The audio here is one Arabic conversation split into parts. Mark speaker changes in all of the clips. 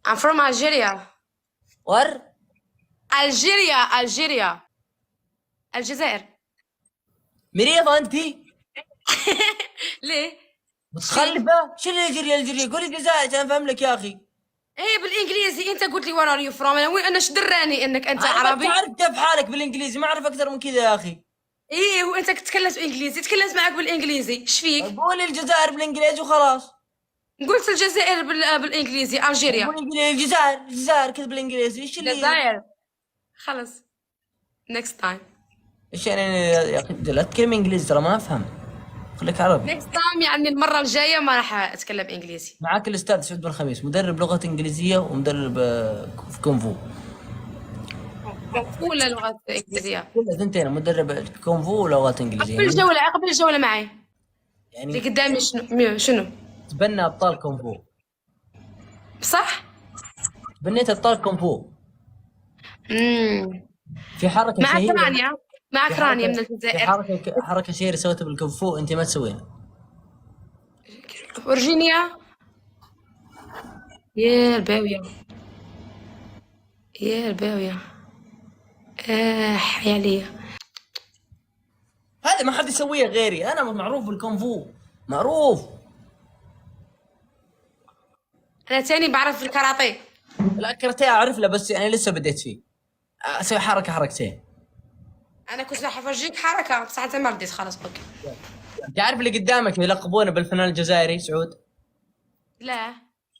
Speaker 1: I'm from Algeria.
Speaker 2: ور
Speaker 1: Algeria. الجزائر.
Speaker 2: مريضة انت؟
Speaker 1: ليه؟
Speaker 2: متخلفة؟ شو اللي الجزائر؟ قولي الجزائر عشان افهم لك يا اخي.
Speaker 1: ايه بالانجليزي. انت قلت لي وين ار يو فروم، انا ايش دراني انك انت
Speaker 2: انا
Speaker 1: عربي؟
Speaker 2: ما تعرف كيف حالك بالانجليزي، ما اعرف اكثر من كذا يا اخي.
Speaker 1: ايه وانت تتكلم انجليزي، تكلمت معك بالانجليزي، ايش فيك؟
Speaker 2: قولي الجزائر بالانجليزي وخلاص.
Speaker 1: قلت الجزائر بالانجليزي. الجيريا.
Speaker 2: قولي الجزائر كذا بالانجليزي، ايش اللي
Speaker 1: الجزائر. خلص. next time.
Speaker 2: ايش يعني يا اخي؟ لا تتكلم انجليزي ترى ما افهم، خليك عربي.
Speaker 1: next time يعني المرة الجاية ما راح اتكلم انجليزي.
Speaker 2: معك الاستاذ سعود بن خميس، مدرب لغة انجليزية ومدرب في كونفو.
Speaker 1: ولا لغة انجليزية؟
Speaker 2: كلها ثنتين، مدرب كونفو ولغات انجليزية.
Speaker 1: قبل الجولة معي.
Speaker 2: يعني
Speaker 1: اللي قدامي شنو؟
Speaker 2: تبنى ابطال كونفو.
Speaker 1: صح؟
Speaker 2: تبنيت ابطال كونفو. في حركة
Speaker 1: معك
Speaker 2: شهيرة.
Speaker 1: رانيا. معك رانيا من الجزائر.
Speaker 2: في حركة شهيرة سويتها بالكونفو انت ما تسويها.
Speaker 1: ورجينيا. يا الباوية. يا الباوية. حيالية.
Speaker 2: هذا ما حد يسويها غيري، انا معروف بالكونفو، معروف.
Speaker 1: انا تاني بعرف الكاراتيه.
Speaker 2: لا الكاراتيه اعرف له، بس يعني لسه بديت فيه، اسوي حركتين.
Speaker 1: انا كنت راح افرجيك حركة بس حتى ما بديت خلاص بك.
Speaker 2: تعرف اللي قدامك يلقبونه بالفنان الجزائري سعود؟
Speaker 1: لا.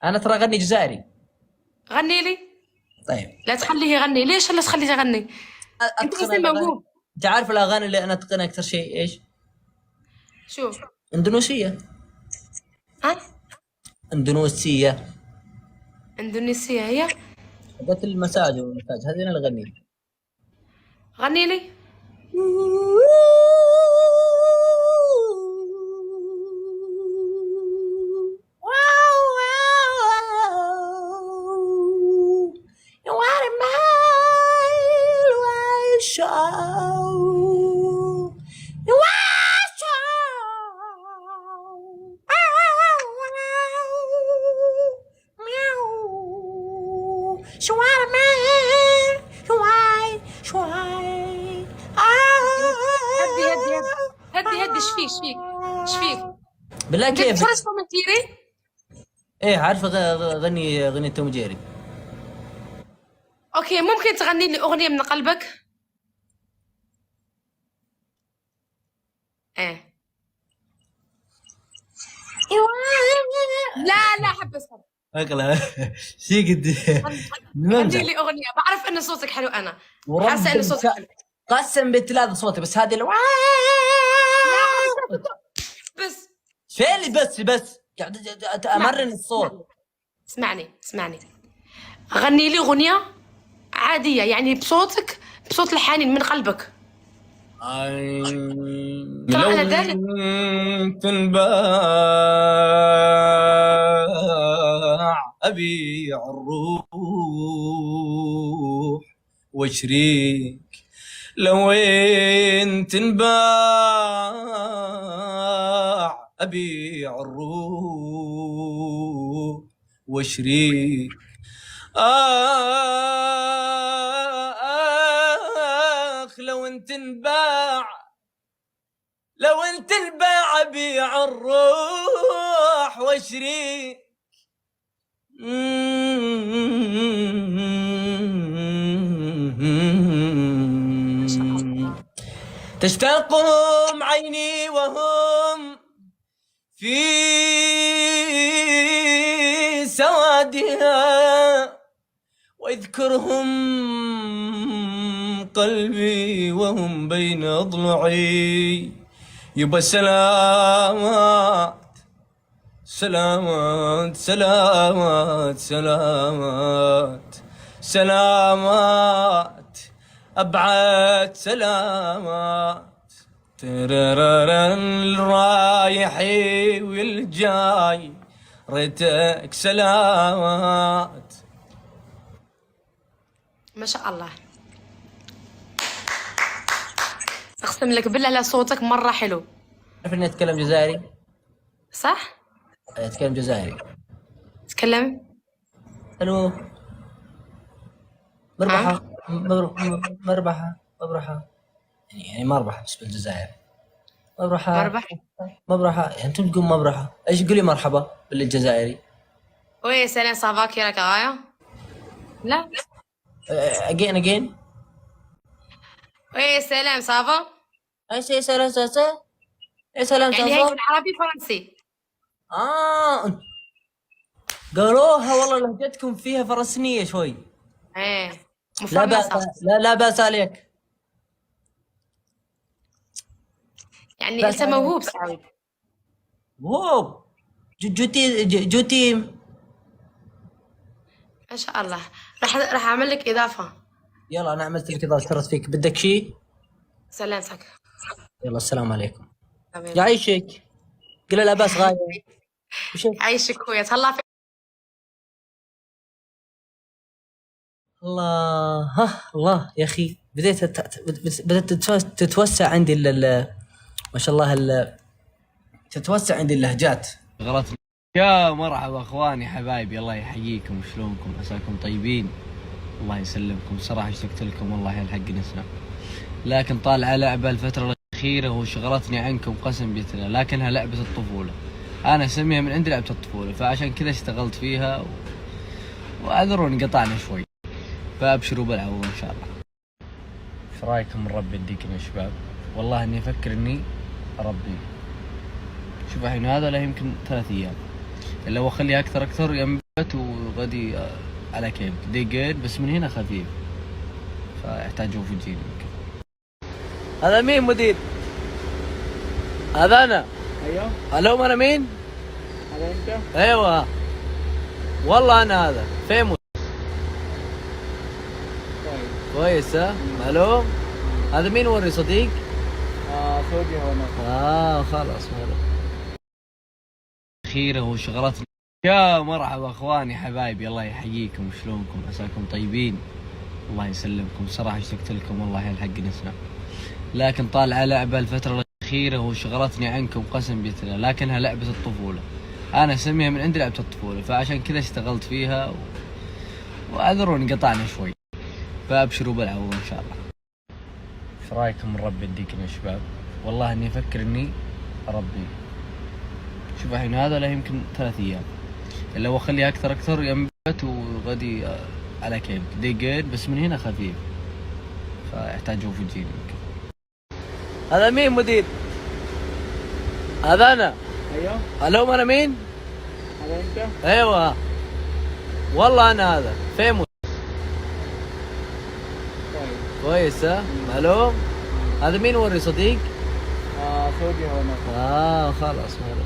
Speaker 2: انا ترى اغني جزائري.
Speaker 1: غني لي.
Speaker 2: طيب
Speaker 1: لا تخليه يغني، ليش لا تخليه يغني؟ انت انسان موهوب.
Speaker 2: انت عارف الاغاني اللي انا اتقنها اكثر شيء ايش؟
Speaker 1: شو؟
Speaker 2: اندونيسية.
Speaker 1: ها؟
Speaker 2: اندونيسية.
Speaker 1: اندونيسية هي؟
Speaker 2: حقت المساج هذه انا اللي اغنيها.
Speaker 1: غني لي. هدي ايش فيك؟
Speaker 2: بالله كيف؟
Speaker 1: تتفرج توم جيري؟
Speaker 2: ايه عارف اغني اغنية توم جيري.
Speaker 1: اوكي ممكن تغني لي اغنية من قلبك؟ ايه. لا حب اسمع.
Speaker 2: اقلع شي قد
Speaker 1: غني لي اغنية، بعرف ان صوتك حلو، انا حاسة ان صوتك حلو.
Speaker 2: قسم بالله هذا صوتي، بس هذه
Speaker 1: بس
Speaker 2: فين اللي بس قاعد امرن الصوت.
Speaker 1: اسمعني غني لي اغنية عادية يعني بصوتك، بصوت الحنين من قلبك.
Speaker 2: لو
Speaker 1: أنا داري.
Speaker 2: تنباع أبيع الروح واشريك، لو تنباع أبيع الروح واشريك. لو تنباع أبيع الروح واشريك. تشتاقهم عيني وهم في سوادها، واذكرهم قلبي وهم بين اضلعي. يبا سلامات سلامات سلامات سلامات سلامات أبعد سلامات. ترررن الرايحي والجاي ريتك سلامات.
Speaker 1: ما شاء الله. اقسم لك بالله لا صوتك مرة حلو.
Speaker 2: تعرف اني اتكلم جزائري؟
Speaker 1: صح؟
Speaker 2: اتكلم جزائري.
Speaker 1: تكلم.
Speaker 2: الو. مربحة.
Speaker 1: ها؟
Speaker 2: مربحة. يعني مربحة بس بالجزائر. مربحة.
Speaker 1: مربح.
Speaker 2: مربحة يعني انتم تقول مربحة، ايش قولي مرحبا بالجزائري؟
Speaker 1: وي سلام صافاكي راك غاية؟ لا.
Speaker 2: اجين.
Speaker 1: وي سلام صافا.
Speaker 2: اي سي سلام ساسا. اي سلام
Speaker 1: يعني هاي
Speaker 2: ساسا.
Speaker 1: بالعربي فرنسي.
Speaker 2: اه قالوها والله لهجتكم فيها فرنسية شوي.
Speaker 1: ايه
Speaker 2: لا بأس.
Speaker 1: مفمصة.
Speaker 2: لا بأس عليك.
Speaker 1: يعني
Speaker 2: بأس
Speaker 1: انت
Speaker 2: عليك.
Speaker 1: موهوب سعود.
Speaker 2: واو. جو تيم.
Speaker 1: ما شاء الله. راح اعمل لك اضافة.
Speaker 2: يلا انا عملت لك اذا اشترت فيك بدك شيء.
Speaker 1: سلامتك.
Speaker 2: يلا السلام عليكم.
Speaker 1: تمام.
Speaker 2: يعيشك. قل لا بأس غاية. وش.
Speaker 1: عايشك خويا تهلا في.
Speaker 2: الله الله يا اخي بدأت تتوسع عندي ما شاء الله تتوسع عندي اللهجات.
Speaker 3: غلطني. يا مرحبا اخواني حبايبي، الله يحييكم، شلونكم؟ عساكم طيبين، الله يسلمكم. صراحه اشتقت لكم والله، الحق نسمع، لكن طالعه لعبه الفتره الاخيره وشغلتني عنكم قسم بالله، لكنها لعبه الطفوله، انا اسميها من عندي لعبه الطفوله، فعشان كذا اشتغلت فيها واعذروني قطعنا شوي، فابشروا بالعوض ان شاء الله. ايش رايكم نربي الديكن يا شباب؟ والله اني افكر اني اربي. شوف الحين هذا له يمكن 3 ايام، لو اخليه اكثر ينبت وغدي على كيف دقيقين، بس من هنا خفيف فيحتاج فوجين يمكن. هذا مين مدير؟ هذا انا.
Speaker 4: ايوه
Speaker 3: الو انا مين؟
Speaker 4: هذا انت.
Speaker 3: ايوه والله انا هذا فيموس.
Speaker 4: طيب
Speaker 3: كويس ها؟ الو هذا مين وري صديق؟
Speaker 4: فوقي هنا.
Speaker 3: خلاص ماله. اخيره وشغلتنا. يا مرحبا اخواني حبايبي، الله يحييكم، شلونكم؟ عساكم طيبين، الله يسلمكم. صراحه اشتقت لكم والله، الحق نسمع، لكن طالعه لعبه الفتره الاخيره وشغلتني عنكم قسم بالله، لكنها لعبه الطفوله، انا اسميها من عندي لعبه الطفوله، فعشان كذا اشتغلت فيها واعذروني قطعنا شوي، فابشروا بالعوض ان شاء الله. ايش رايكم نربي الديكن يا شباب؟ والله اني افكر اني اربي. شوف الحين هذا له يمكن 3 ايام، لو اخليه اكثر ينبت وغدي على كيف دقيقين، بس من هنا خفيف فيحتاج فوجين يمكن. هذا مين مدير؟ هذا انا.
Speaker 4: ايوه
Speaker 3: الو انا مين؟
Speaker 4: هذا انت.
Speaker 3: ايوه والله انا هذا فيموس.
Speaker 4: طيب
Speaker 3: كويس ها؟ الو هذا مين وري صديق؟
Speaker 4: فوقي هنا.
Speaker 3: خلاص ماله.